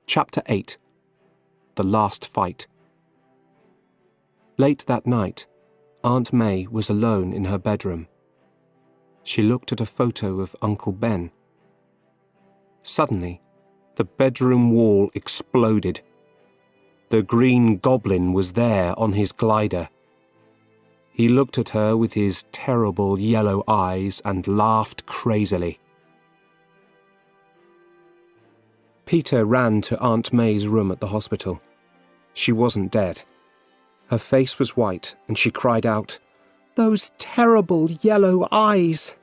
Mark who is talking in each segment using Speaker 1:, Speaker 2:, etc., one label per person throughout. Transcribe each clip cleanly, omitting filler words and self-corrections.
Speaker 1: Chapter 8. The Last Fight. Late that night, Aunt May was alone in her bedroom. She looked at a photo of Uncle Ben. Suddenly, the bedroom wall exploded. The Green Goblin was there on his glider. He looked at her with his terrible yellow eyes and laughed crazily. Peter ran to Aunt May's room at the hospital. She wasn't dead. Her face was white, and she cried out, "Those terrible yellow eyes!"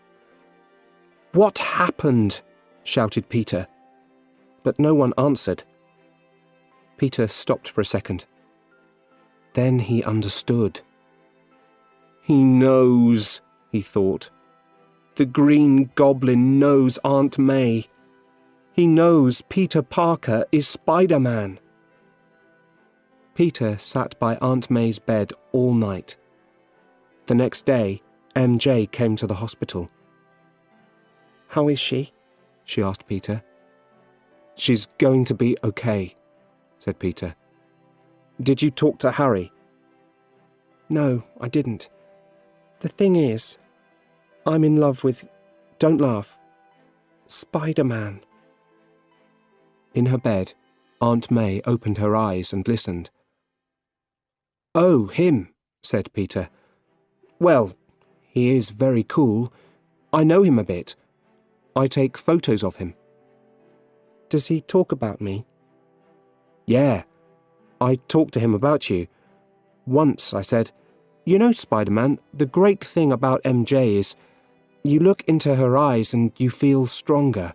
Speaker 1: "What happened?" shouted Peter. But no one answered. Peter stopped for a second. Then he understood. "He knows," he thought. "The Green Goblin knows Aunt May. He knows Peter Parker is Spider-Man." Peter sat by Aunt May's bed all night. The next day, MJ came to the hospital. "How is she?" she asked Peter. "She's going to be okay," said Peter. "Did you talk to Harry?" "No, I didn't. The thing is, I'm in love with, don't laugh, Spider-Man." In her bed, Aunt May opened her eyes and listened. "Oh, him," said Peter. "Well, he is very cool. I know him a bit. I take photos of him." "Does he talk about me?" "Yeah, I talked to him about you. Once I said, 'You know, Spider-Man, the great thing about MJ is you look into her eyes and you feel stronger,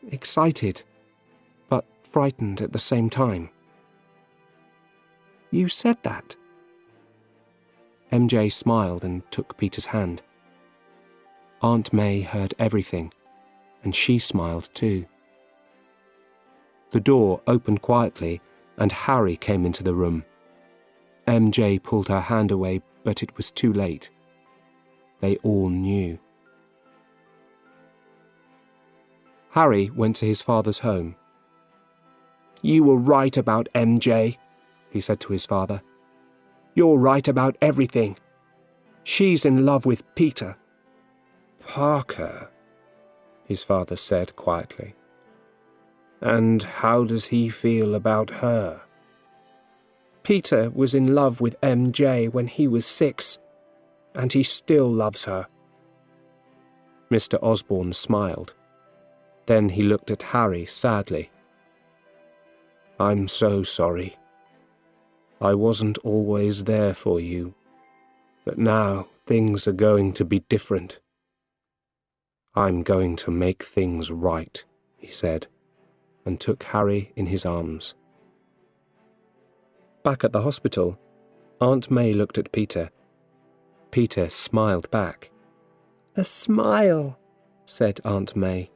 Speaker 1: excited, but frightened at the same time.'" "You said that?" MJ smiled and took Peter's hand. Aunt May heard everything, and she smiled too. The door opened quietly, and Harry came into the room. MJ pulled her hand away, but it was too late. They all knew. Harry went to his father's home. "You were right about MJ," he said to his father. "You're right about everything. She's in love with Peter." "Parker," his father said quietly. "And how does he feel about her?" "Peter was in love with MJ when he was 6, and he still loves her." Mr. Osborne smiled. Then he looked at Harry sadly. "I'm so sorry. I wasn't always there for you, but now things are going to be different." "I'm going to make things right," he said, and took Harry in his arms. Back at the hospital, Aunt May looked at Peter. Peter smiled back. "A smile," said Aunt May.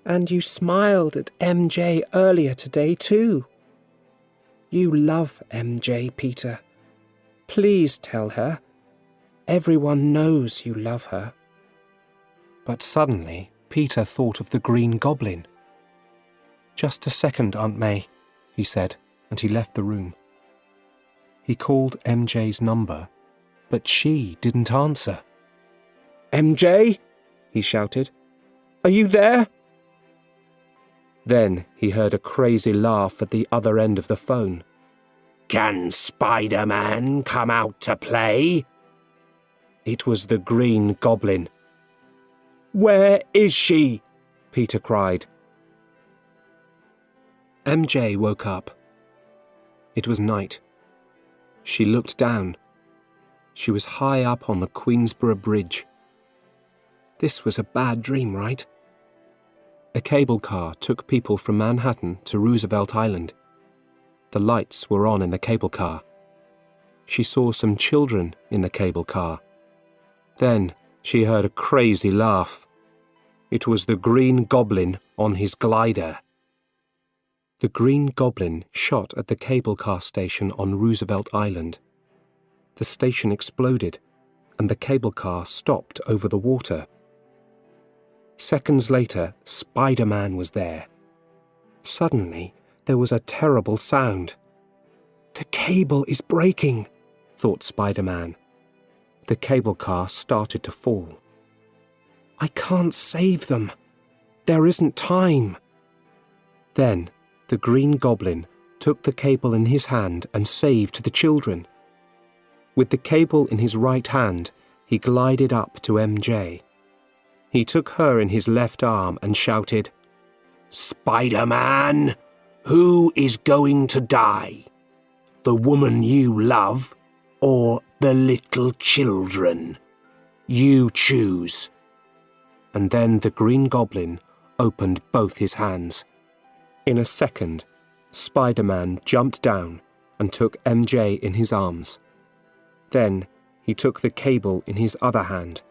Speaker 1: "And you smiled at MJ earlier today too. You love MJ, Peter. Please tell her. Everyone knows you love her." But suddenly, Peter thought of the Green Goblin. "Just a second, Aunt May," he said, and he left the room. He called MJ's number, but she didn't answer. "MJ?" he shouted. "Are you there?" Then he heard a crazy laugh at the other end of the phone. "Can Spider-Man come out to play?" It was the Green Goblin. "Where is she?" Peter cried. MJ woke up. It was night. She looked down. She was high up on the Queensborough Bridge. This was a bad dream, right? A cable car took people from Manhattan to Roosevelt Island. The lights were on in the cable car. She saw some children in the cable car. Then she heard a crazy laugh. It was the Green Goblin on his glider. The Green Goblin shot at the cable car station on Roosevelt Island. The station exploded, and the cable car stopped over the water. Seconds later, Spider-Man was there. Suddenly, there was a terrible sound. "The cable is breaking," thought Spider-Man. The cable car started to fall. "I can't save them. There isn't time." Then the Green Goblin took the cable in his hand and saved the children. With the cable in his right hand, he glided up to MJ. He took her in his left arm and shouted, "Spider-Man, who is going to die? The woman you love or the little children? You choose." And then the Green Goblin opened both his hands. In a second, Spider-Man jumped down and took MJ in his arms. Then he took the cable in his other hand.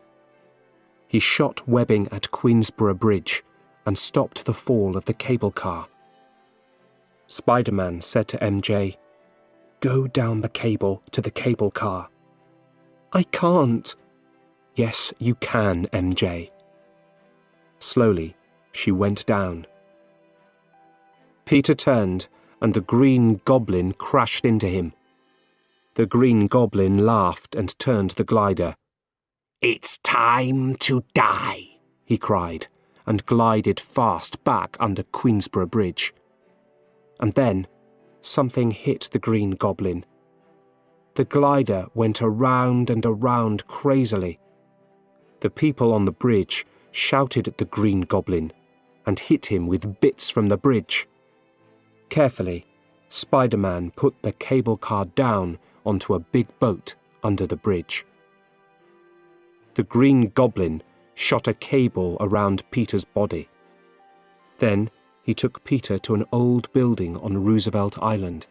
Speaker 1: He shot webbing at Queensborough Bridge and stopped the fall of the cable car. Spider-Man said to MJ, "Go down the cable to the cable car." "I can't." "Yes, you can, MJ." Slowly, she went down. Peter turned, and the Green Goblin crashed into him. The Green Goblin laughed and turned the glider. "It's time to die," he cried, and glided fast back under Queensborough Bridge. And then something hit the Green Goblin. The glider went around and around crazily. The people on the bridge shouted at the Green Goblin and hit him with bits from the bridge. Carefully, Spider-Man put the cable car down onto a big boat under the bridge. The Green Goblin shot a cable around Peter's body. Then he took Peter to an old building on Roosevelt Island.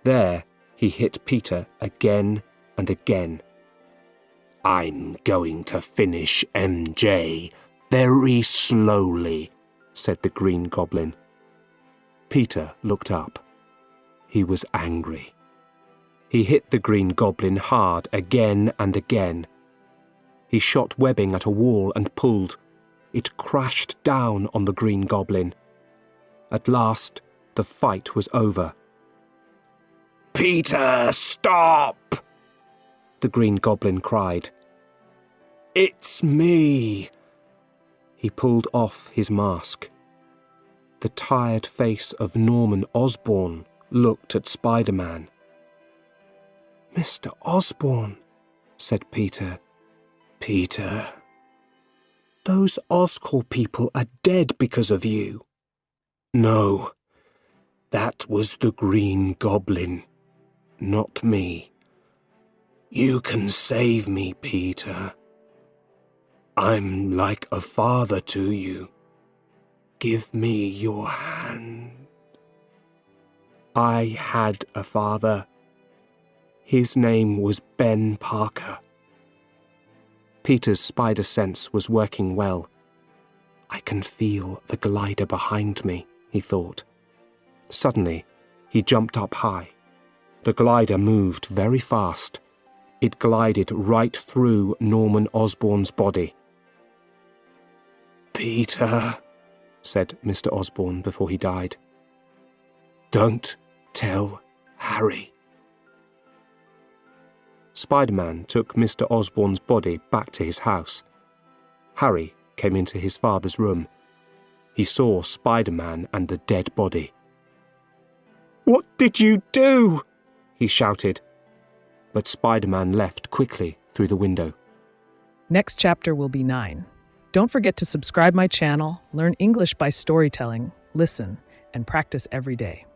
Speaker 1: There he hit Peter again and again. "I'm going to finish MJ very slowly," said the Green Goblin. Peter looked up. He was angry. He hit the Green Goblin hard again and again. He shot webbing at a wall and pulled. It crashed down on the Green Goblin. At last, the fight was over. "Peter, stop!" the Green Goblin cried. "It's me." He pulled off his mask. The tired face of Norman Osborn looked at Spider-Man. "Mr. Osborn," said Peter. "Peter, those Oscorp people are dead because of you." "No, that was the Green Goblin, not me. You can save me, Peter. I'm like a father to you. Give me your hand." "I had a father. His name was Ben Parker." Peter's spider sense was working well. "I can feel the glider behind me," he thought. Suddenly, he jumped up high. The glider moved very fast. It glided right through Norman Osborn's body. "Peter," said Mr. Osborn before he died, "don't tell Harry." Spider-Man took Mr. Osborn's body back to his house. Harry came into his father's room. He saw Spider-Man and the dead body. "What did you do?" he shouted. But Spider-Man left quickly through the window.
Speaker 2: Next chapter will be 9. Don't forget to subscribe my channel, learn English by storytelling, listen, and practice every day.